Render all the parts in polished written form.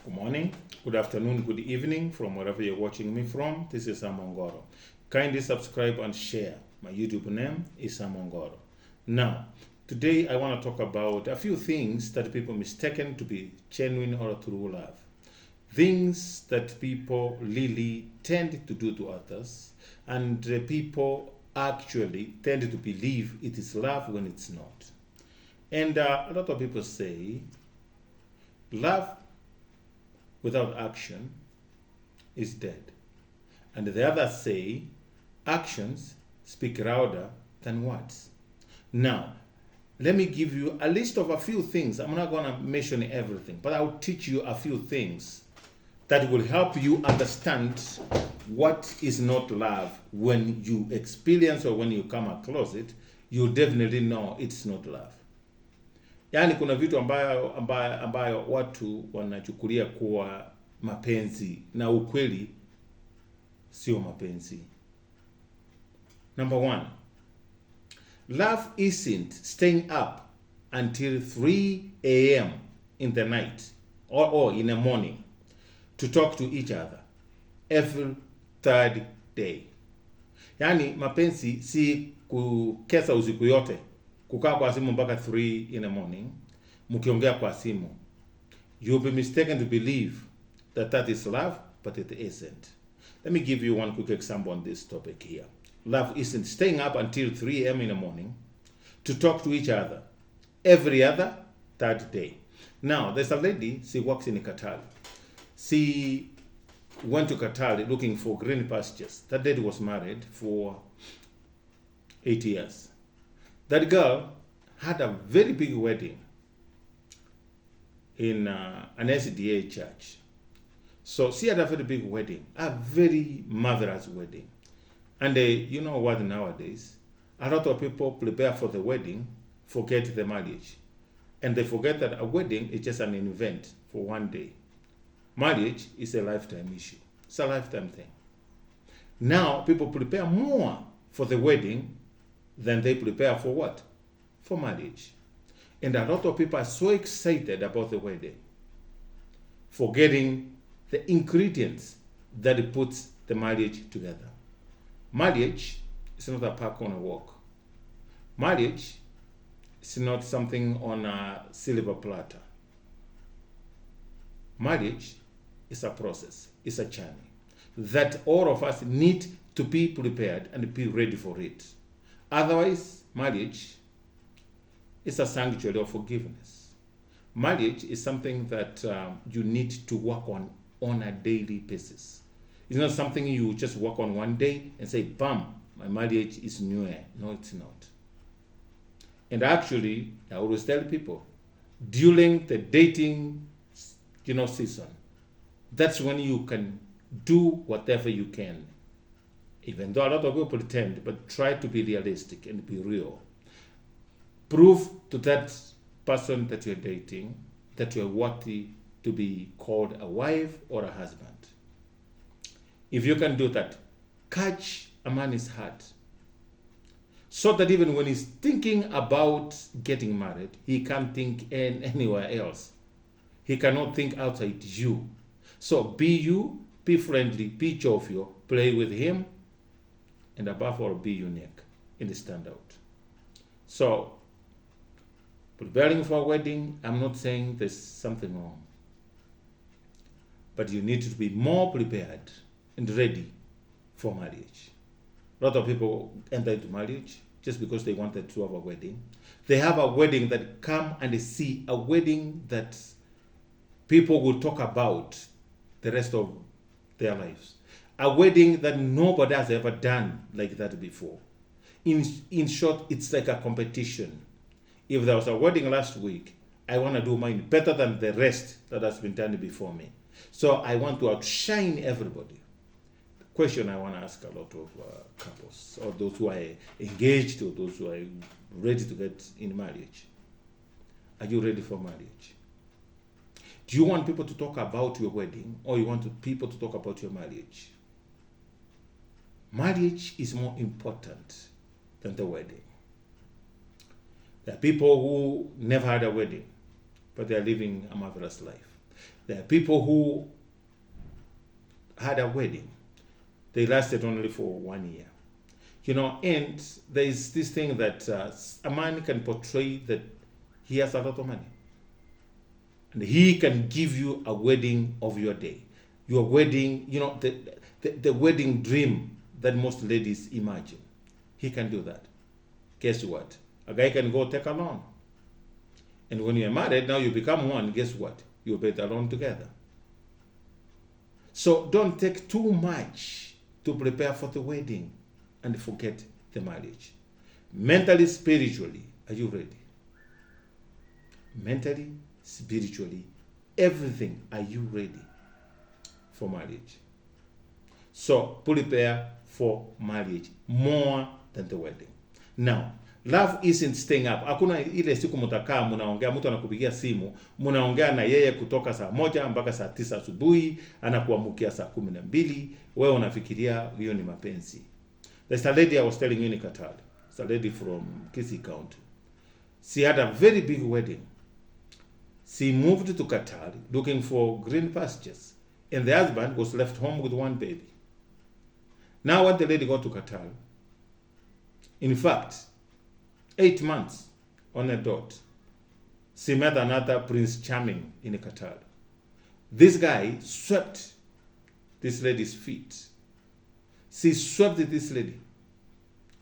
Good morning, good afternoon, good evening from wherever you're watching me from. This is Sam Ongoro. Kindly subscribe and share. My YouTube name is Sam Ongoro. Now, today I want to talk about a few things that people mistaken to be genuine or true love. Things that people really tend to do to others, and people actually tend to believe it is love when it's not. And a lot of people say love without action is dead. And the others say actions speak louder than words. Now, let me give you a list of a few things. I'm not going to mention everything, but I'll teach you a few things that will help you understand what is not love. When you experience or when you come across it, you definitely know it's not love. Yaani kuna vitu ambayo watu wanachukulia kuwa mapenzi na ukweli sio mapenzi. Number one, love isn't staying up until 3 a.m. in the night or in the morning to talk to each other every third day. Yaani mapenzi si kukesa usiku yote, kukaa kwa simu mpaka 3 in the morning mkiongea kwa simu. You'll be mistaken to believe that is love, but it isn't. Let me give you one quick example on this topic here. Love isn't staying up until 3 a.m. in the morning to talk to each other every other third day. Now, there's a lady, she works in Qatar. She went to Qatar looking for green pastures. That lady was married for 8 years. That girl had a very big wedding in an SDA church. So she had a very big wedding, a very marvelous wedding. And you know what, nowadays, a lot of people prepare for the wedding, forget the marriage. And they forget that a wedding is just an event for one day. Marriage is a lifetime issue. It's a lifetime thing. Now, people prepare more for the wedding than they prepare for what? For marriage. And a lot of people are so excited about the wedding, forgetting the ingredients that it puts the marriage together. Marriage is not a park on a walk. Marriage is not something on a silver platter. Marriage is a process, it's a journey that all of us need to be prepared and be ready for it. Otherwise, marriage is a sanctuary of forgiveness. Marriage is something that you need to work on a daily basis. It's not something you just work on one day and say, bam, my marriage is new. No, it's not. And actually, I always tell people, during the dating season, that's when you can do whatever you can. Even though a lot of people pretend, but try to be realistic and be real. Prove to that person that you're dating that you're worthy to be called a wife or a husband. If you can do that, catch a man's heart, so that even when he's thinking about getting married, he can't think anywhere else. He cannot think outside you. So be you, be friendly, be jovial, play with him, and above all, be unique and stand out. So, preparing for a wedding, I'm not saying there's something wrong. But you need to be more prepared and ready for marriage. A lot of people enter into marriage just because they wanted to have a wedding. They have a wedding that come and see a wedding that people will talk about the rest of their lives. A wedding that nobody has ever done like that before. In short, it's like a competition. If there was a wedding last week, I want to do mine better than the rest that has been done before me. So I want to outshine everybody. The question I want to ask a lot of couples, or those who are engaged, or those who are ready to get in marriage. Are you ready for marriage? Do you want people to talk about your wedding, or you want people to talk about your marriage? Marriage is more important than the wedding. There are people who never had a wedding, but they are living a marvelous life. There are people who had a wedding. They lasted only for 1 year. And there is this thing that a man can portray that he has a lot of money. And he can give you a wedding of your day. Your wedding, the wedding dream that most ladies imagine. He can do that. Guess what? A guy can go take a loan. And when you're married, now you become one, guess what? You pay the loan together. So don't take too much to prepare for the wedding and forget the marriage. Mentally, spiritually, are you ready? Mentally, spiritually, everything, are you ready for marriage? So prepare for marriage more than the wedding. Now, love isn't staying up. Hakuna ile siku mtakaa mnaongea, mtu anakupigia simu, mnaongea na yeye kutoka saa 1 mpaka saa 9 asubuhi, anakuamkia saa 12, wewe unafikiria hiyo ni mapenzi. There's a lady I was telling you in Qatar. It's a lady from Kisii County. She had a very big wedding. She moved to Qatar looking for green pastures, and the husband was left home with 1 baby. Now when the lady got to Qatar, in fact, 8 months on a dot, she met another Prince Charming in Qatar. This guy swept this lady's feet. She swept this lady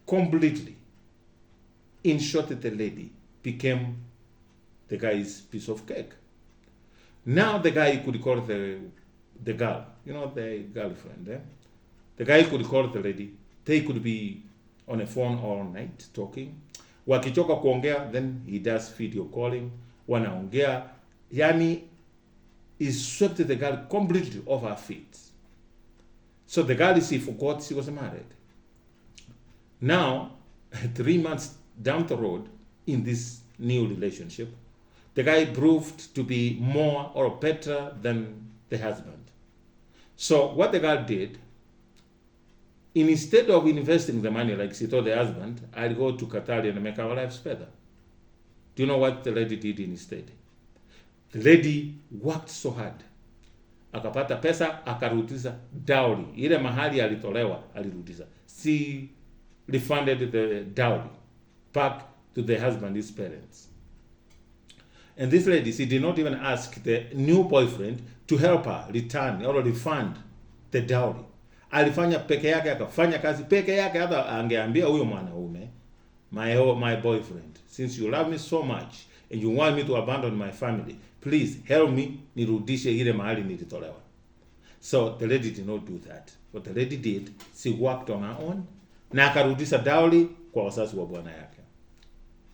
completely. In short, the lady became the guy's piece of cake. Now the guy could call the girl, the girlfriend. The guy could call the lady. They could be on a phone all night talking. Wakichoka kuongea, then he does video calling. Wanaongea. Yani, he swept the girl completely off her feet. So the girl, she forgot she was married. Now, 3 months down the road in this new relationship, the guy proved to be more or better than the husband. So what the girl did, instead of investing the money like she told the husband, I'll go to Qatar and make our lives better. Do you know what the lady did instead? The lady worked so hard. Akapata pesa, akarudisha dowry. Ile mahali alitolewa, alirudisha. She refunded the dowry back to the husband's parents. And this lady, she did not even ask the new boyfriend to help her return or refund the dowry. Alifanya peke yake, akafanya kazi peke yake, hata angeambia huyo mwanaume, my boyfriend, since you love me so much and you want me to abandon my family, please help me nirudishe ile mahali nilitolewa. So the lady did not do that. What the lady did, she worked on her own, na akarudisha dowry kwa wazazi wa bwana yake.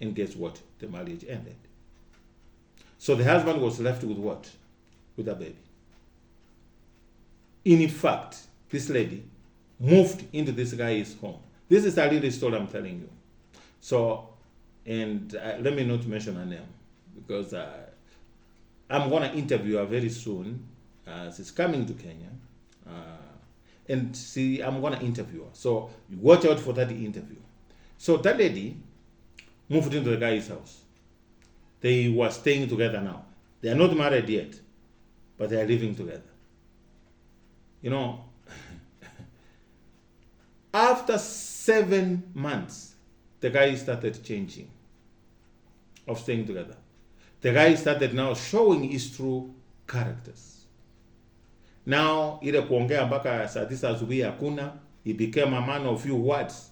And guess what? The marriage ended. So the husband was left with what? With a baby. In fact, this lady moved into this guy's home. This is a real story I'm telling you. So, and let me not mention her name, because I'm going to interview her very soon. She's coming to Kenya. And I'm going to interview her. So watch out for that interview. So that lady moved into the guy's house. They were staying together now. They are not married yet, but they are living together. After 7 months, the guy started changing of staying together. The guy started now showing his true characters. Now, ile kuongea mpaka saa 9 asubuhi hakuna, he became a man of few words.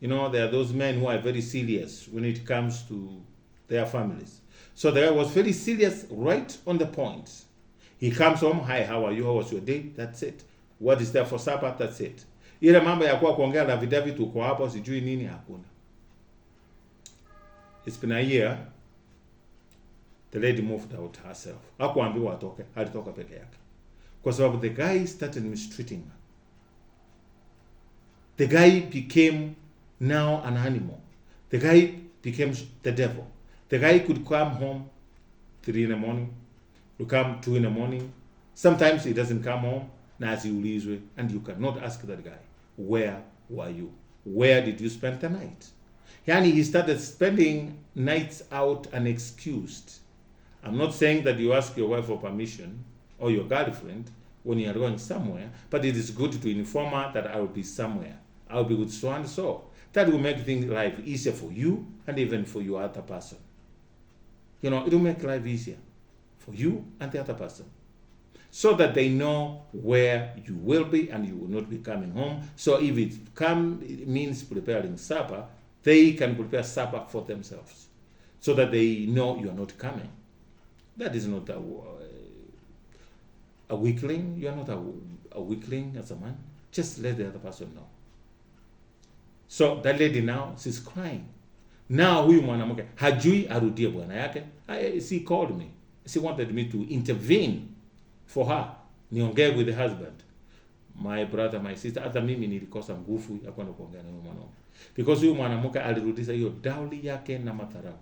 There are those men who are very serious when it comes to their families. So the guy was very serious, right on the point. He comes home, hi, how are you? How was your day? That's it. What is there for supper? That's it. Ile mambo ya kuongea na vidavi tuko hapo sijui nini hakuna. It's been a year. The lady moved out herself. Hakuambiwa atoke, alitoka peke yake. Kwa sababu the guy started mistreating her. The guy became now an animal. The guy became the devil. The guy could come home 3 in the morning, to come 2 in the morning. Sometimes he doesn't come home, and you cannot ask that guy, where were you? Where did you spend the night? Yani he started spending nights out unexcused. I'm not saying that you ask your wife for permission or your girlfriend when you are going somewhere, but it is good to inform her that I will be somewhere. I will be with so and so. That will make things life easier for you and even for your other person. It will make life easier for you and the other person, so that they know where you will be and you will not be coming home. So if it means preparing supper, they can prepare supper for themselves, so that they know you are not coming. That is not a weakling. You are not a weakling as a man. Just let the other person know. So that lady now, she's crying. Now huyu mwanamke hajui arudie bwana yake. She called me. She wanted me to intervene for her. Niongee with the husband. My brother, my sister, hata mimi nilikosa nguvu ya kwenda kuongea na huyu mwanamke. Because huyu mwanamke alirudisha hiyo dowry yake na madharau.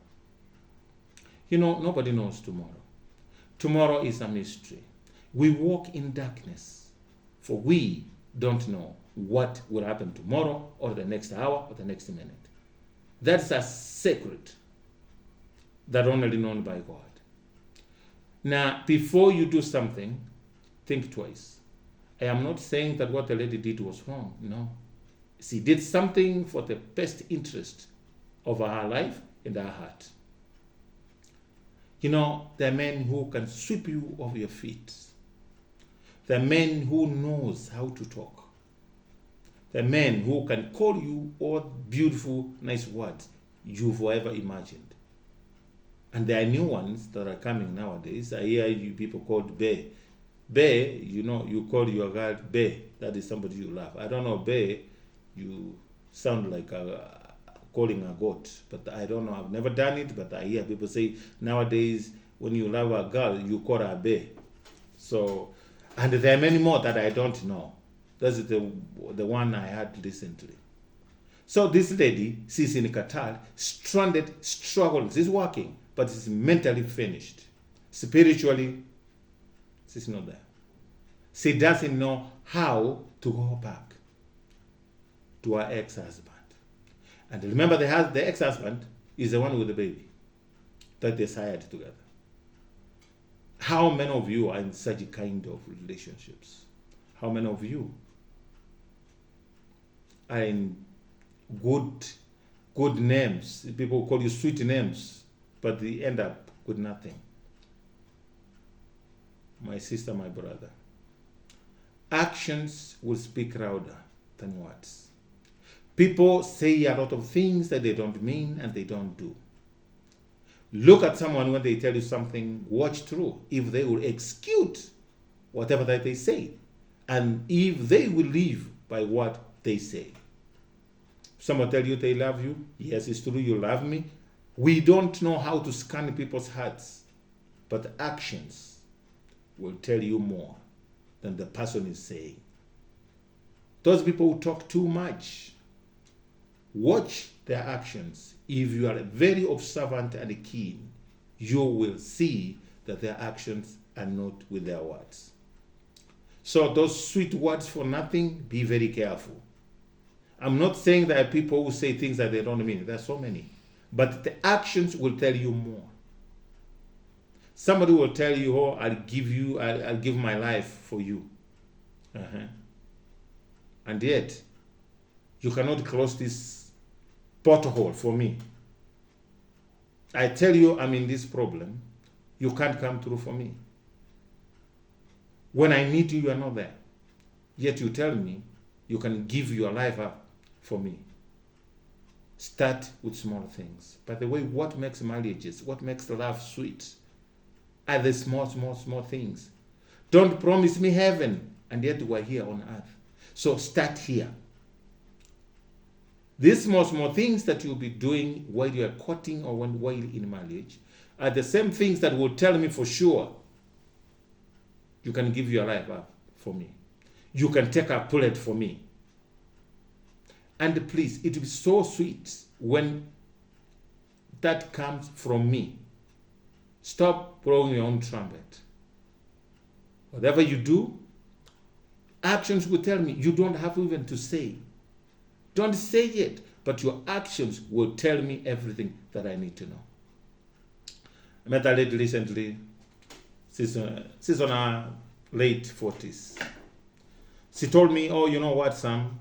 Nobody knows tomorrow. Tomorrow is a mystery. We walk in darkness, for we don't know what will happen tomorrow or the next hour or the next minute. That's a secret that only known by God. Now, before you do something, think twice. I am not saying that what the lady did was wrong. No. She did something for the best interest of her life and her heart. There are men who can sweep you off your feet. There are men who knows how to talk. There are men who can call you all beautiful, nice words you've ever imagined. And there are new ones that are coming nowadays. I hear you people called Bae. Bae, you call your girl Bae. That is somebody you love. I don't know, Bae, you sound like calling a goat. But I don't know, I've never done it, but I hear people say nowadays when you love a girl, you call her Bae. So, and there are many more that I don't know. That's the one I had recently. So this lady, she's in Qatar, stranded, struggling. She's working, but she's mentally finished. Spiritually, she's not there. She doesn't know how to go back to her ex-husband. And remember, the ex-husband is the one with the baby that they sired together. How many of you are in such a kind of relationships? How many of you are in good names? People call you sweet names, but they end up with nothing. My sister, my brother, actions will speak louder than words. People say a lot of things that they don't mean and they don't do. Look at someone when they tell you something, watch through if they will execute whatever that they say, and if they will live by what they say. Someone tell you they love you. Yes, it's true, you love me. We don't know how to scan people's hearts, but actions will tell you more than the person is saying. Those people who talk too much, watch their actions. If you are very observant and keen, you will see that their actions are not with their words. So those sweet words for nothing, be very careful. I'm not saying there are people who say things that they don't mean. There are so many. But the actions will tell you more. Somebody will tell you, oh, I'll give my life for you. And yet, you cannot close this pothole for me. I tell you I'm in this problem. You can't come through for me. When I need you, you are not there. Yet you tell me you can give your life up for me. Start with small things. By the way, what makes marriages, what makes love sweet are the small things. Don't promise me heaven, and yet we're here on earth. So start here. These small things that you'll be doing while you're courting or while in marriage are the same things that will tell me for sure you can give your life up for me. You can take a bullet for me. And please, it will be so sweet when that comes from me. Stop blowing your own trumpet. Whatever you do, actions will tell me. You don't have even to say. Don't say it, but your actions will tell me everything that I need to know. I met a lady recently. She's on her late 40s. She told me, oh, you know what, Sam?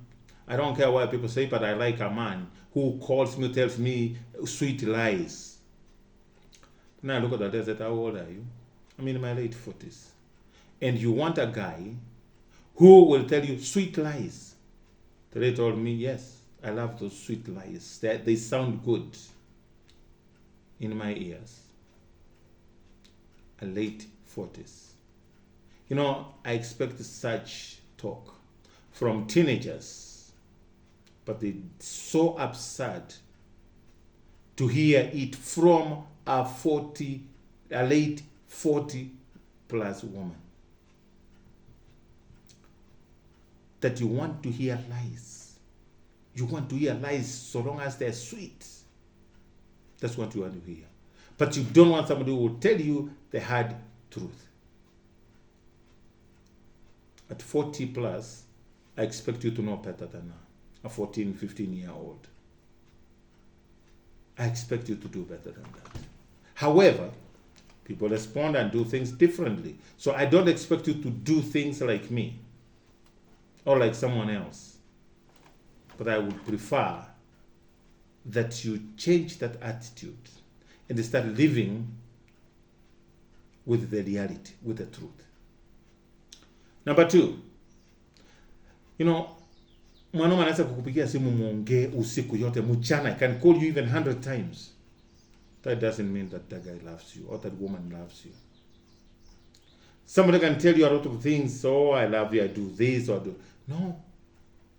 I don't care what people say, but I like a man who calls me, tells me sweet lies. Now I look at her and said, how old are you? I'm in my late 40s. And you want a guy who will tell you sweet lies. The lady told me, yes, I love those sweet lies. They sound good in my ears. A late 40s. You know, I expect such talk from teenagers, but it's so absurd to hear it from a late 40 plus woman. That you want to hear lies. You want to hear lies so long as they're sweet. That's what you want to hear. But you don't want somebody who will tell you the hard truth. At 40 plus, I expect you to know better than a 14, 15-year-old. I expect you to do better than that. However, people respond and do things differently. So I don't expect you to do things like me or like someone else. But I would prefer that you change that attitude and start living with the reality, with the truth. Number 2, you know, mwanaume anaweza kukupigia simu muongee usiku yote mchana. I can call you even 100 times. That doesn't mean that that guy loves you or that woman loves you. Somebody can tell you a lot of things. Oh, I love you, I do this or do. No.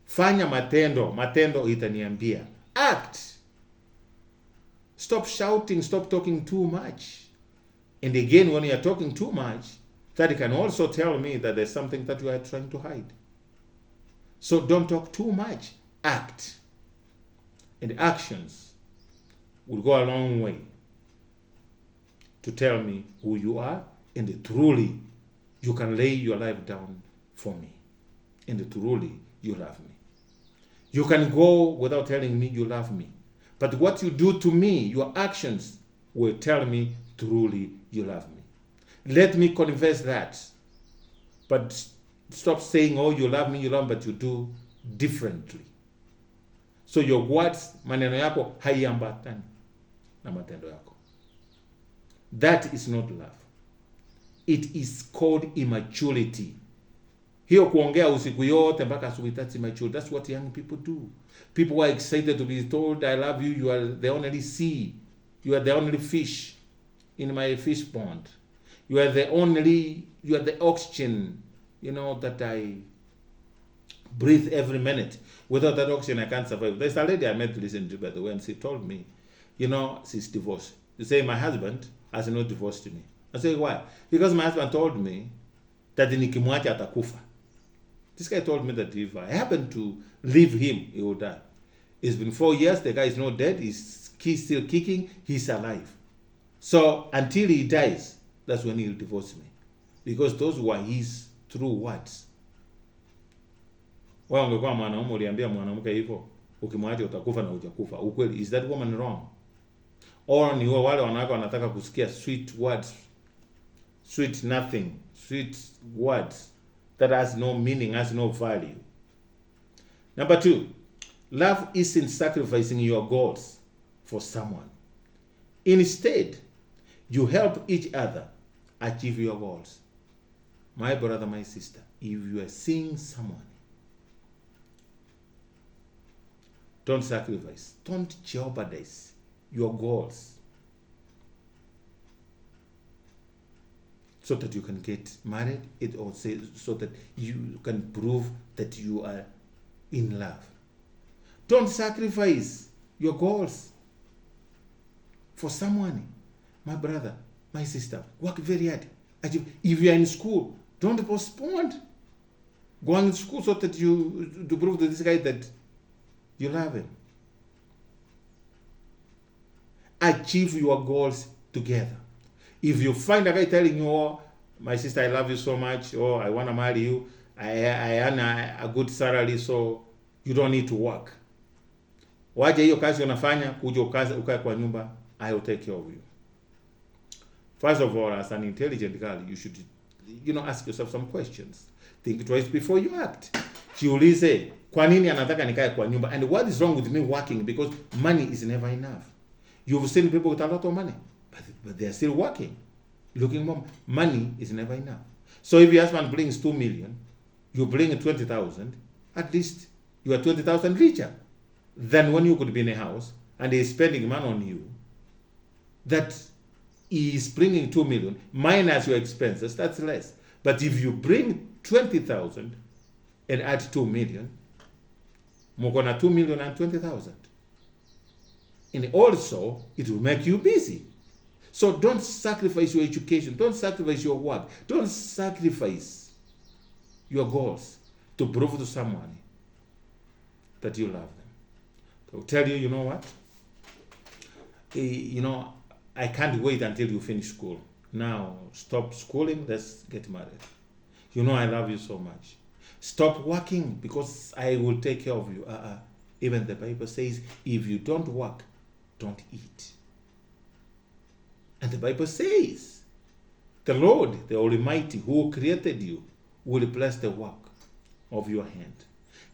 Fanya matendo. Matendo itaniambia. Act. Stop shouting, stop talking too much. And again, when you are talking too much, that can also tell me that there's something that you are trying to hide. So don't talk too much. Act. And actions will go a long way to tell me who you are, and truly you can lay your life down for me. And truly you love me. You can go without telling me you love me. But what you do to me, your actions will tell me truly you love me. Let me confess that. But stop saying, oh, you love me, but you do differently. So your words, maneno yako haiambatani na matendo yako. That is not love. It is called immaturity. Hiyo kuongea usiku yote mpaka asubuhi, that's immature. That's what young people do. People are excited to be told, I love you, you are the only sea. You are the only fish in my fish pond. You are the oxygen, that I breathe every minute. Without that oxygen, I can't survive. There's a lady I met recently, by the way, and she told me, she's divorced. She said, my husband has not divorced me. I say, why? Because my husband told me that nikimwacha atakufa. This guy told me that if I happen to leave him, he will die. It's been 4 years, the guy is not dead, he's still kicking, he's alive. So until he dies, that's when he'll divorce me. Because those were his true words. Wewe ungekuwa mwanaume uliambia mwanamke hivyo, ukimwacha utakufa na hujakufa. Ukweli, is that woman wrong? Or ni wale wanawake wanataka kusikia sweet words, sweet nothing, sweet words that has no meaning, has no value. Number 2, love isn't sacrificing your goals for someone. Instead, you help each other achieve your goals. My brother, my sister, if you are seeing someone, don't sacrifice, don't jeopardize your goals so that you can get married, so that you can prove that you are in love. Don't sacrifice your goals for someone. My brother, my sister, work very hard. If you are in school, don't postpone going to school so that to prove to this guy that you love him. Achieve your goals together. If you find a guy telling you, oh, my sister, I love you so much, or I want to marry you, I earn a good salary, so you don't need to work. Waje hiyo kazi unafanya, kuja ukae kwa nyumba, I will take care of you. First of all, as an intelligent girl, you should, ask yourself some questions. Think twice before you act. Jiulize, kwa nini anataka nikae kwa nyumba? And what is wrong with me working? Because money is never enough. You've seen people with a lot of money, but they're still working. Looking for money is never enough. So if your husband brings 2 million, you bring 20,000, at least you are 20,000 richer than when you could be in a house and he's spending money on you. That he is bringing 2 million minus your expenses, that's less. But if you bring 20,000 and add 2 million, mukona 2 million and 20,000. And also, it will make you busy. So don't sacrifice your education. Don't sacrifice your work. Don't sacrifice your goals to prove to someone that you love them. They'll tell you, you know what? I can't wait until you finish school. Now, stop schooling, let's get married. I love you so much. Stop working because I will take care of you. Even the Bible says, if you don't work, don't eat. And the Bible says, the Lord, the Almighty, who created you, will bless the work of your hand.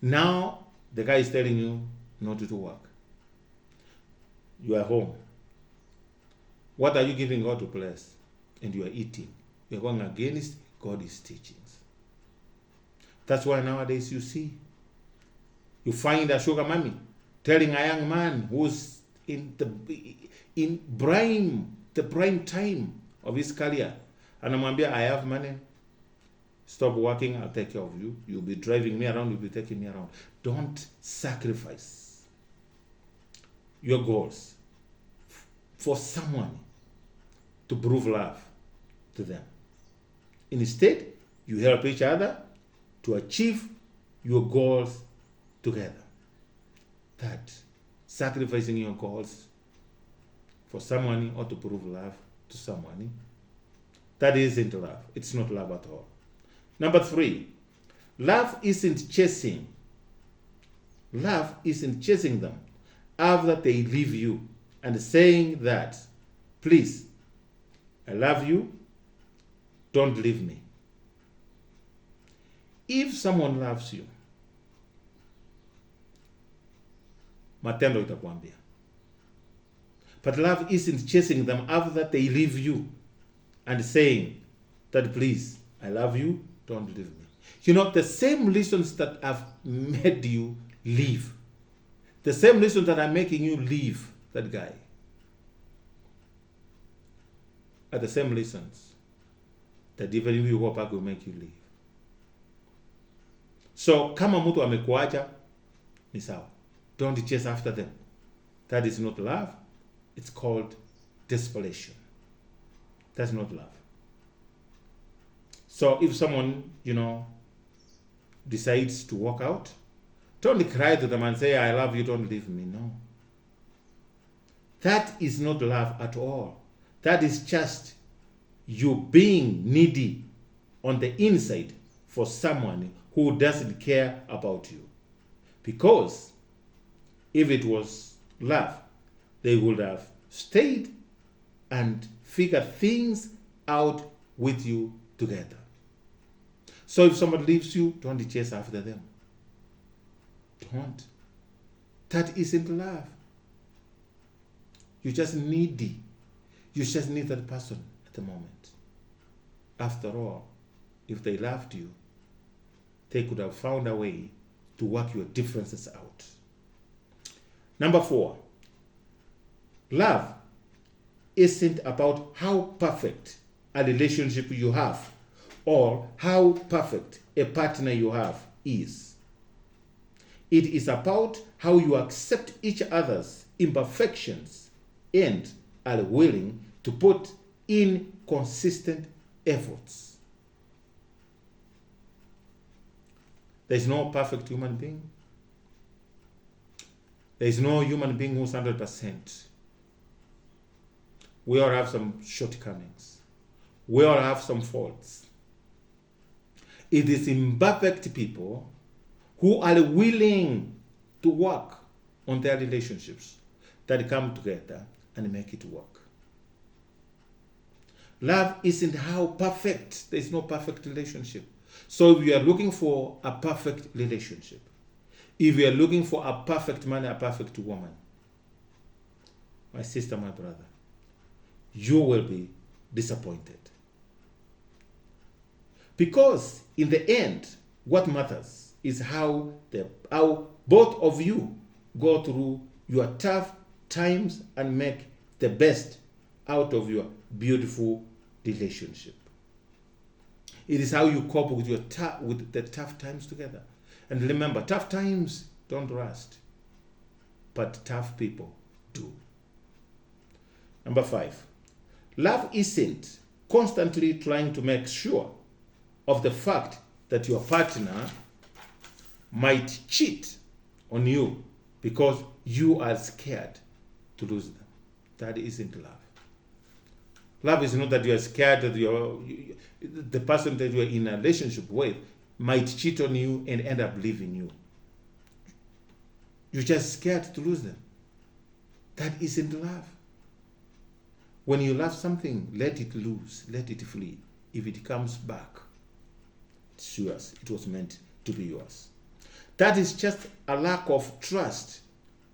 Now, the guy is telling you not to work. You are home. What are you giving God to bless? And you are eating. You are going against God's teachings. That's why nowadays you find a sugar mommy telling a young man who's in the prime time of his career, anamwambia, I have money, stop working, I'll take care of you. You'll be driving me around, you'll be taking me around. Don't sacrifice your goals for someone to prove love to them. Instead, you help each other to achieve your goals together. That sacrificing your goals for someone or to prove love to someone, that isn't love. It's not love at all. Number 3, love isn't chasing. Love isn't chasing them after they leave you and saying that, please, I love you, don't leave me. If someone loves you, matendo itakwambia. But love isn't chasing them after they leave you and saying that, please, I love you, don't leave me. The same reasons that have made you leave, the same reasons that are making you leave that guy, are the same reasons that even if you go back will make you leave. So, kama mtu amekuacha, ni sawa. Don't chase after them. That is not love. It's called desperation. That's not love. So if someone, decides to walk out, don't cry to them and say, I love you, don't leave me. No. That is not love at all. That is just you being needy on the inside for someone who doesn't care about you. Because if it was love, they would have stayed and figured things out with you together. So if someone leaves you, don't chase after them. Don't. That isn't love. You're just needy. You just need that person at the moment. After all, if they loved you, they could have found a way to work your differences out. Number 4, love isn't about how perfect a relationship you have or how perfect a partner you have is. It is about how you accept each other's imperfections and are willing to put in consistent efforts. There is no perfect human being. There is no human being who's 100%. We all have some shortcomings. We all have some faults. It is imperfect people who are willing to work on their relationships that come together and make it work. Love isn't how perfect. There's no perfect relationship. So if you are looking for a perfect relationship, if you are looking for a perfect man, a perfect woman, my sister, my brother, you will be disappointed. Because in the end, what matters is how both of you go through your tough times and make the best out of your beautiful relationship. It is how you cope with with the tough times together. And remember, tough times don't last, but tough people do. Number 5, love isn't constantly trying to make sure of the fact that your partner might cheat on you because you are scared to lose them. That isn't love. Love is not that you are scared that the person that you are in a relationship with might cheat on you and end up leaving you. You're just scared to lose them. That isn't love. When you love something, let it loose, let it flee. If it comes back, it's yours. It was meant to be yours. That is just a lack of trust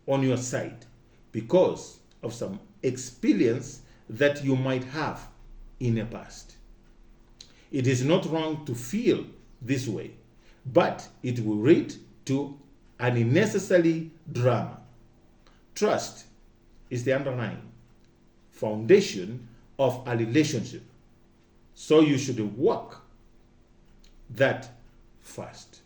on your side because of some experience that you might have in the past. It is not wrong to feel this way, but it will lead to an unnecessary drama. Trust is the underlying foundation of a relationship, so you should work that first.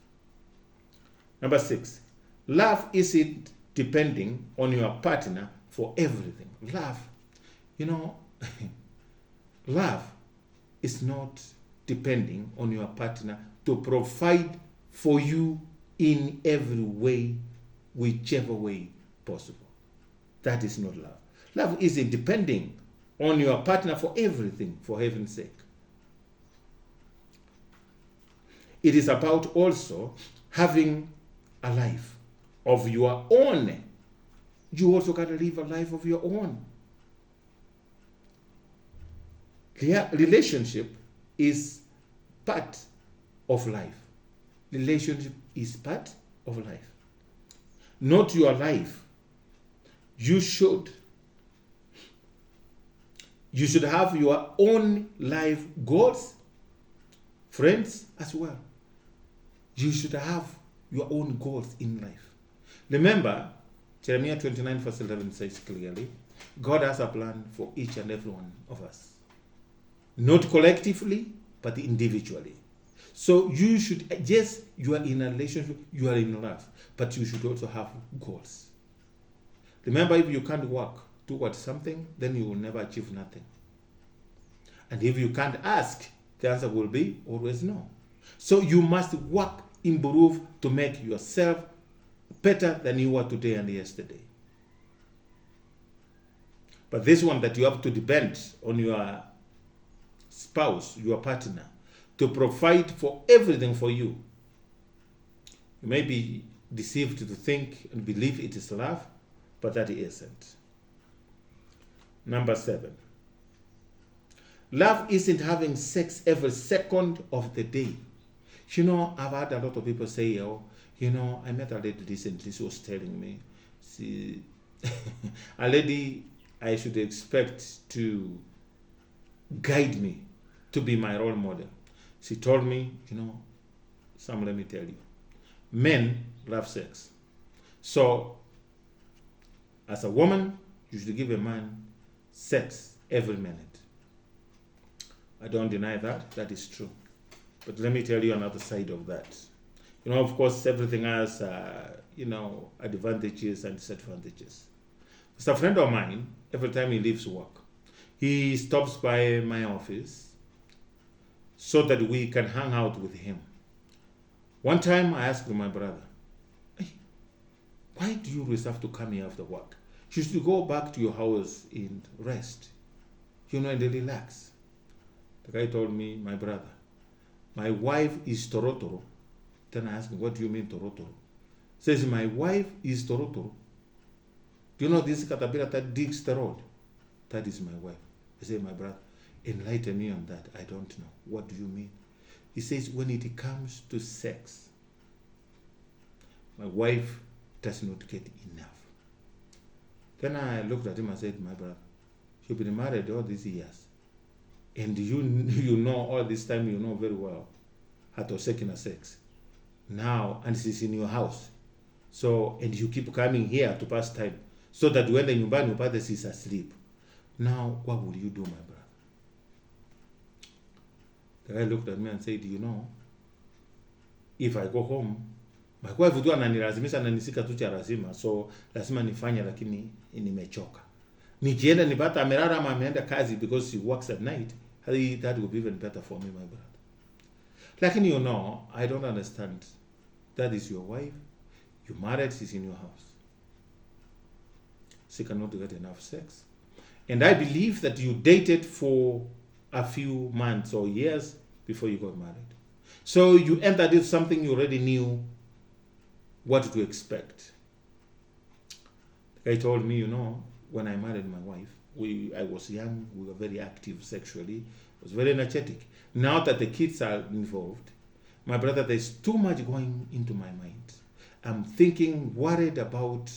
Number 6, love isn't depending on your partner for everything. Love is not depending on your partner to provide for you in every way, whichever way possible. That is not love. Love isn't depending on your partner for everything, for heaven's sake. It is about also having a life of your own. You also got to live a life of your own. Relationship is part of life. Relationship is part of life. Not your life. You should have your own life goals, friends as well. You should have your own goals in life. Remember, Jeremiah 29 verse 11 says clearly, God has a plan for each and every one of us. Not collectively, but individually. So you should, yes, you are in a relationship, you are in love, but you should also have goals. Remember, if you can't work towards something, then you will never achieve nothing. And if you can't ask, the answer will be always no. So you must work, improve to make yourself better than you were today and yesterday. But this one that you have to depend on your spouse, your partner, to provide for everything for you. You may be deceived to think and believe it is love, but that isn't. Number 7. Love isn't having sex every second of the day. I've had a lot of people say, I met a lady recently, she was telling me, a lady I should expect to guide me, to be my role model. She told me, Sam, let me tell you, men love sex. So, as a woman, you should give a man sex every minute. I don't deny that. That is true. But let me tell you another side of that. Of course, everything has, advantages and disadvantages. There's a friend of mine, every time he leaves work, he stops by my office so that we can hang out with him. One time I asked my brother, hey, why do you always have to come here after work? You should go back to your house and rest, and relax. The guy told me, my brother, my wife is torotoro. Then I asked him, what do you mean torotoro? Says, my wife is torotoro. Do you know this caterpillar that digs the road? That is my wife. I say, my brother, Enlighten me on that. I don't know. What do you mean? He says, when it comes to sex, my wife does not get enough. Then I looked at him and said, my brother, you've been married all these years. And you know all this time, you know very well how to second sex. Now, and she's in your house. So, and you keep coming here to pass time. So that when the nyumbani upate she's asleep. Now, what will you do, my brother? The guy looked at me and said, you know, if I go home, my wife tu ananilazimisha na nisika tu cha lazima, so lazima nifanye, lakini nimechoka. Nikienda nipata amelala ama ameenda kazi because she works at night, that would be even better for me, my brother. Lakini you know, I don't understand. That is your wife. You married, she's in your house. She cannot get enough sex. And I believe that you dated for a few months or years before you got married. So you entered into something you already knew what to expect. The guy told me, you know, when I married my wife, I was young, we were very active sexually, was very energetic. Now that the kids are involved, my brother, there's too much going into my mind. I'm thinking, worried about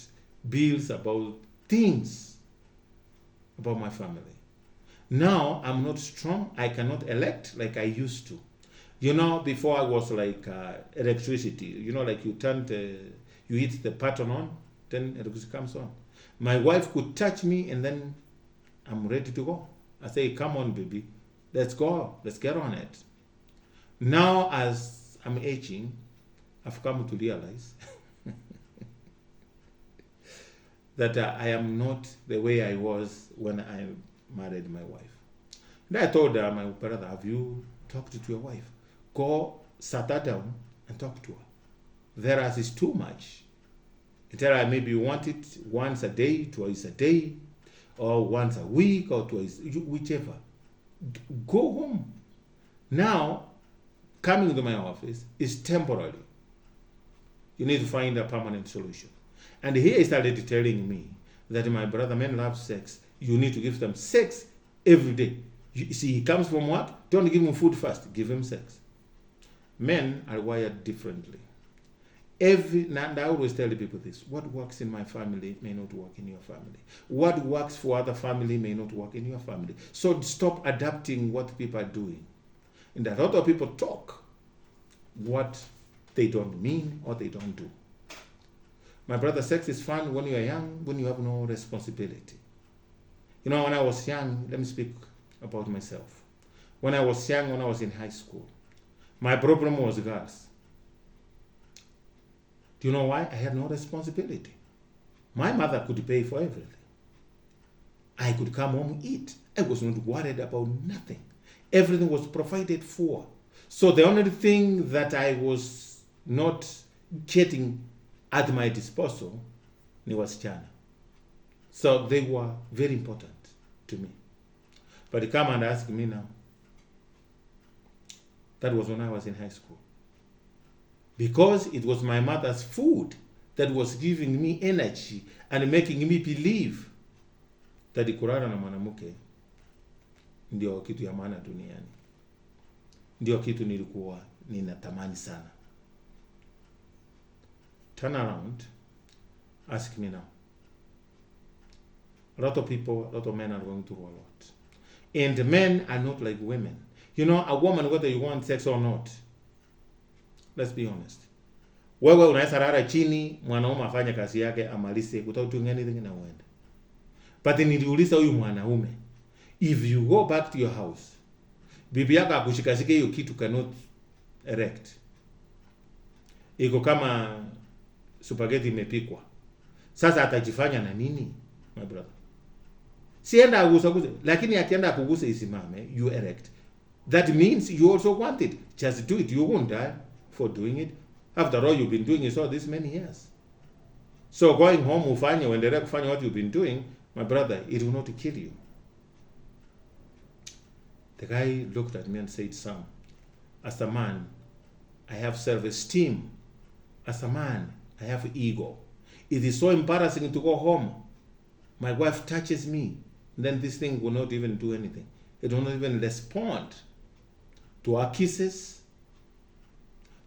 bills, about things, about my family. Now I'm not strong. I cannot elect like I used to. You know, before I was like electricity. You know, like you hit the button on, then electricity comes on. My wife could touch me and then I'm ready to go. I say, come on, baby, let's go. Let's get on it. Now, as I'm aging, I've come to realize that I am not the way I was when I married my wife. And I told her, my brother, have you talked to your wife? Go sit her down and talk to her. Whereas it's too much. You tell her maybe you want it once a day, twice a day, or once a week, or twice, whichever. Go home. Now, coming to my office is temporary. You need to find a permanent solution. And here he started telling me that, my brother, men love sex. You need to give them sex every day. You see, he comes from work, don't give him food first, give him sex. Men are wired differently. And I always tell the people this: what works in my family may not work in your family. What works for other family may not work in your family. So stop adapting what people are doing. And a lot of people talk what they don't mean or they don't do. My brother, sex is fun when you are young, when you have no responsibility. You know, when I was young, let me speak about myself. When I was young, when I was in high school, my problem was girls. Do you know why? I had no responsibility. My mother could pay for everything. I could come home and eat. I was not worried about nothing. Everything was provided for. So the only thing that I was not getting at my disposal was China. So they were very important to me. But they come and ask me now. That was when I was in high school. Because it was my mother's food that was giving me energy and making me believe that kulala na mwanamke ndio kitu ya maana duniani. Ndio kitu nilikuwa ninatamani sana. Turn around, ask me now. A lot of people, a lot of men are going through a lot. And men are not like women. You know, a woman, whether you want sex or not, let's be honest. Wewe unaweza lala chini, mwanaume afanye kazi yake, amalize, without doing anything na uende. But niliuliza huyu mwanaume, if you go back to your house, bibi yako akushikashike hiyo kitu cannot erect. Iko kama spaghetti imepikwa. Sasa atajifanya na nini, my brother? Sienda agusa, lakini akienda kugusa isimame, you erect. That means you also want it. Just do it. You won't die for doing it. After all, you've been doing it all these many years. So going home, ufanye, uendelee kufanya what you've been doing, my brother, it will not kill you. The guy looked at me and said, Sam, as a man, I have self-esteem. As a man, I have ego. It is so embarrassing to go home. My wife touches me. Then this thing will not even do anything. It will not even respond to our kisses,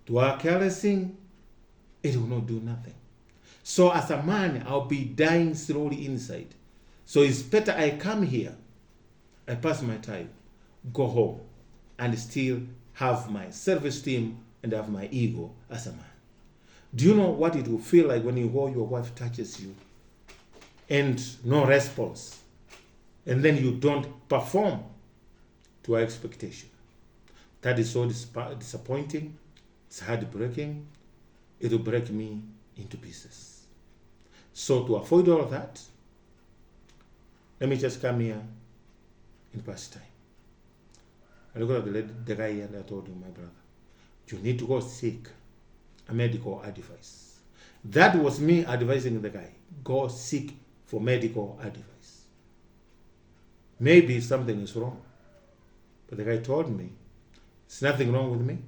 to our caressing. It will not do nothing. So as a man, I'll be dying slowly inside. So it's better I come here, I pass my time, go home, and still have my self-esteem and have my ego as a man. Do you know what it will feel like when you go, your wife touches you and no response, and then you don't perform to her expectation? That is so disappointing. It's heartbreaking. It will break me into pieces. So to avoid all that, let me just come here in past time. I looked at the guy and I told him, my brother, you need to go seek a medical advice. That was me advising the guy, go seek for medical advice. Maybe something is wrong. But the guy told me, there's nothing wrong with me.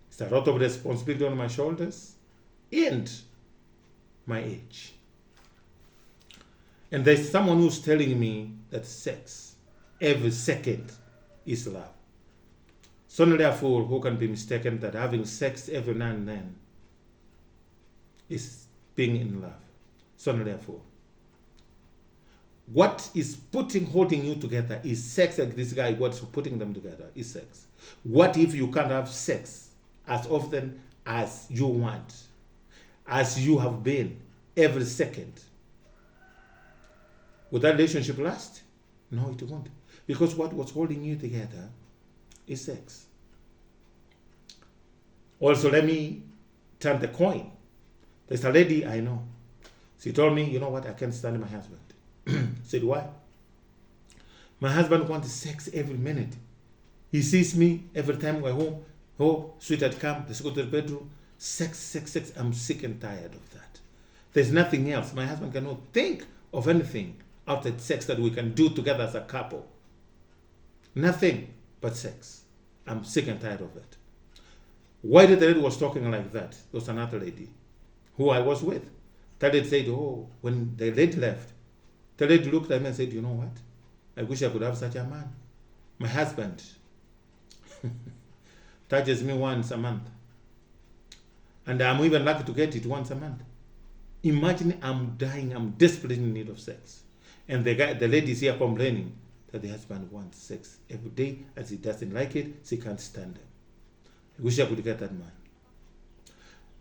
It's a lot of responsibility on my shoulders and my age. And there's someone who's telling me that sex every second is love. So therefore, who can be mistaken that having sex every now and then is being in love? So therefore, what is holding you together is sex. Like this guy, what's putting them together is sex. What if you can't have sex as often as you want, as you have been every second? Would that relationship last? No, it won't. Because what was holding you together is sex. Also, let me turn the coin. There's a lady I know. She told me, you know what, I can't stand my husband. Said, why? My husband wants sex every minute. He sees me every time we're home. Oh, sweetheart, come. Let's go to the bedroom. Sex, sex, sex. I'm sick and tired of that. There's nothing else. My husband cannot think of anything outside sex that we can do together as a couple. Nothing but sex. I'm sick and tired of it. Why did the lady was talking like that? There was another lady who I was with. That lady said, oh, when the lady left, the lady looked at me and said, you know what? I wish I could have such a man. My husband touches me once a month. And I'm even lucky to get it once a month. Imagine I'm dying, I'm desperately in need of sex. And the lady is here complaining that the husband wants sex every day, as he doesn't like it, she can't stand it. I wish I could get that man.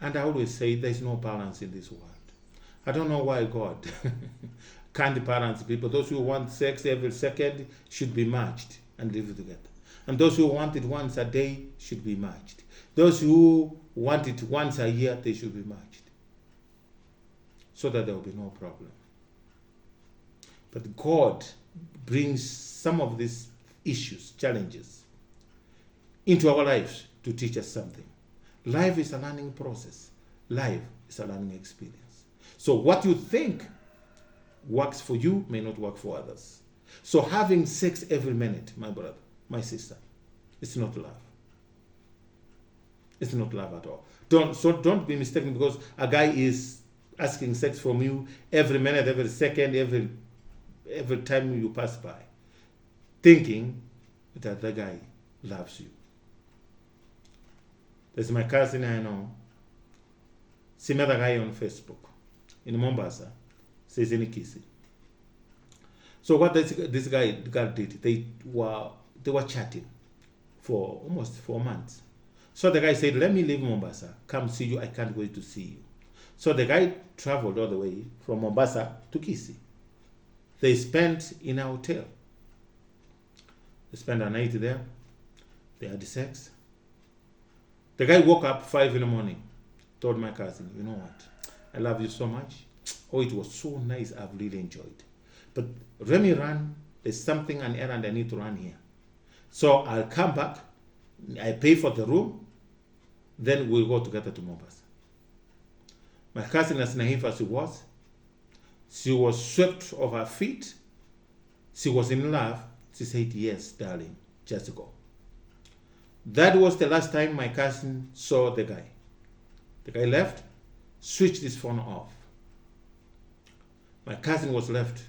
And I always say there's no balance in this world. I don't know why God can't balance people. Those who want sex every second should be matched and live together. And those who want it once a day should be matched. Those who want it once a year, they should be matched. So that there will be no problem. But God brings some of these issues, challenges, into our lives to teach us something. Life is a learning process. Life is a learning experience. So what you think works for you may not work for others. So having sex every minute, my brother, my sister, it's not love. It's not love at all. Don't be mistaken because a guy is asking sex from you every minute, every second, every time you pass by, thinking that the guy loves you. There's my cousin I know. She met a guy on Facebook in Mombasa. Says in Kisi. So what this guy did, they were chatting for almost 4 months. So the guy said, let me leave Mombasa, come see you, I can't wait to see you. So the guy traveled all the way from Mombasa to Kisi. They spent in a hotel. They spent a night there. They had sex. The guy woke up 5 in the morning, told my cousin, you know what, I love you so much. Oh, it was so nice, I've really enjoyed. But let me run, there's something, an errand I need to run here. So I'll come back, I pay for the room, then we'll go together to Mombasa. My cousin, as naive as she was swept off her feet. She was in love. She said, yes, darling, just go. That was the last time my cousin saw the guy. The guy left, switched his phone off. My cousin was left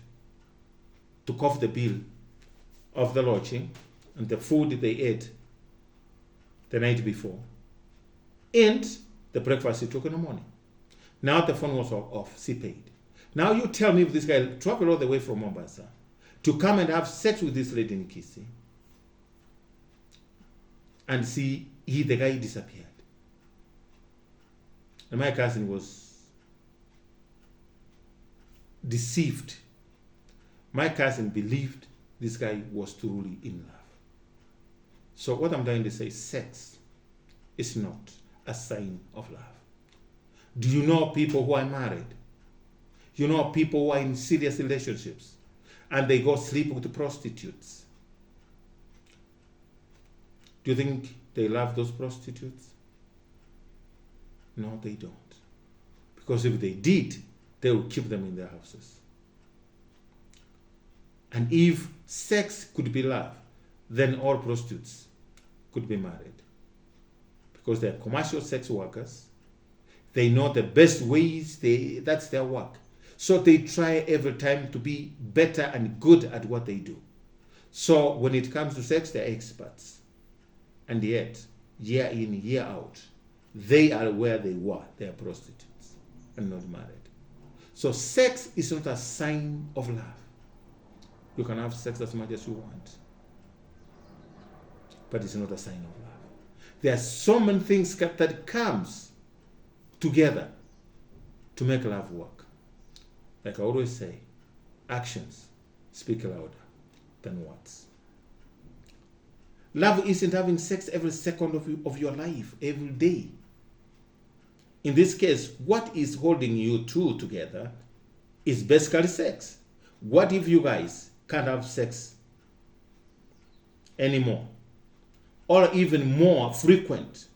to cough the bill of the lodging and the food they ate the night before, and the breakfast he took in the morning. Now the phone was off, she paid. Now you tell me if this guy traveled all the way from Mombasa to come and have sex with this lady in Kisii, and see the guy disappeared. And my cousin was deceived. My cousin believed this guy was truly in love. So what I'm trying to say, sex is not a sign of love. Do you know people who are married? You know people who are in serious relationships and they go sleep with prostitutes. Do you think they love those prostitutes? No, they don't. Because if they did, they will keep them in their houses. And if sex could be love, then all prostitutes could be married. Because they're commercial sex workers. They know the best ways, that's their work. So they try every time to be better and good at what they do. So when it comes to sex, they're experts. And yet, year in, year out, they are where they were. They are prostitutes and not married. So sex is not a sign of love. You can have sex as much as you want, but it's not a sign of love. There are so many things that comes together to make love work. Like I always say, actions speak louder than words. Love isn't having sex every second of your life, every day. In this case, what is holding you two together is basically sex. What if you guys can't have sex anymore? Or even more frequent?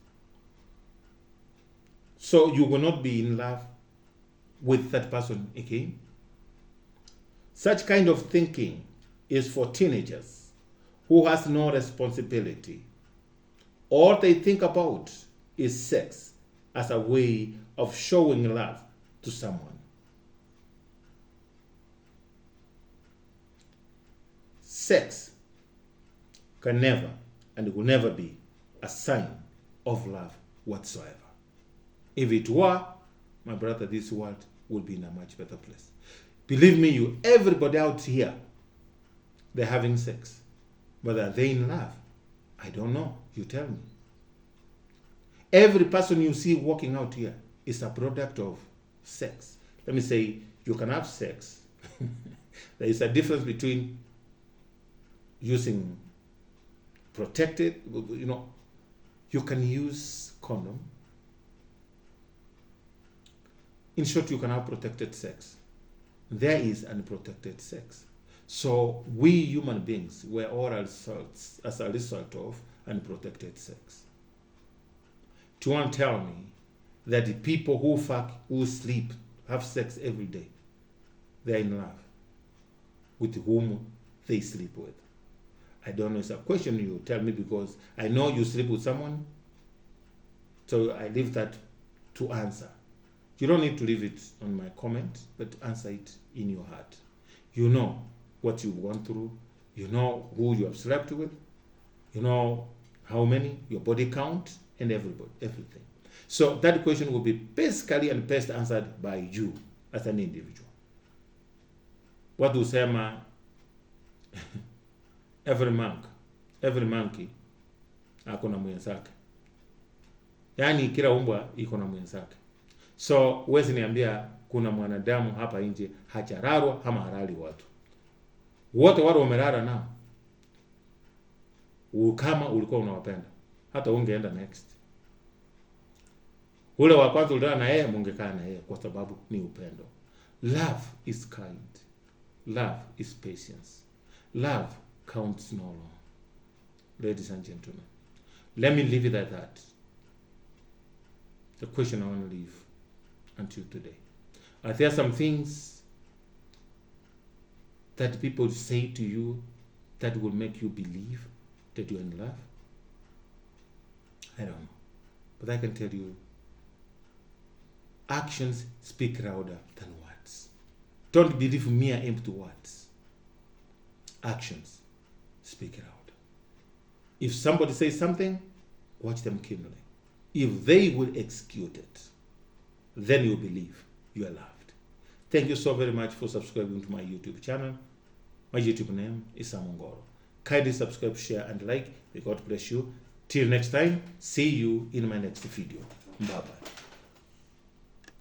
So you will not be in love with that person again? Such kind of thinking is for teenagers who has no responsibility. All they think about is sex as a way of showing love to someone. Sex can never and will never be a sign of love whatsoever. If it were, my brother, this world would be in a much better place. Believe me, everybody out here, they're having sex. But are they in love? I don't know. You tell me. Every person you see walking out here is a product of sex. Let me say, you can have sex. There is a difference between using protected, you can use condom. In short, you can have protected sex. There is unprotected sex. So we human beings were all as a result of unprotected sex. Do you want to tell me that the people who fuck, who sleep, have sex every day, they're in love with whom they sleep with? I don't know. It's a question you tell me because I know you sleep with someone. So I leave that to answer. You don't need to leave it on my comment, but answer it in your heart. You know what you've gone through. You know who you have slept with. You know how many, your body count, and everything. So that question will be basically and best answered by you as an individual. What do Sema? Every monkey akona mwenzake. Yaani kila umbwa iko na mwenzake. So huwezi niambia kuna mwanadamu hapa nje hachararwa ama harali watu. Wote wale wamelala nao. Kama ulikuwa unawapenda, hata ungeenda next. Ule wa kwanza ulilala na yeye, mungekaa na yeye kwa sababu ni upendo. Love is kind. Love is patience. Love counts no long. Ladies and gentlemen, let me leave it at that. The question I want to leave until today. Are there some things that people say to you that will make you believe that you're in love? I don't know. But I can tell you, actions speak louder than words. Don't believe mere empty words. Actions speak louder. If somebody says something, watch them keenly. If they will execute it, then you believe you are loved. Thank you so very much for subscribing to my YouTube channel. My YouTube name is Sam Ongoro. Kindly subscribe, share, and like. May God bless you. Till next time, see you in my next video. Bye-bye.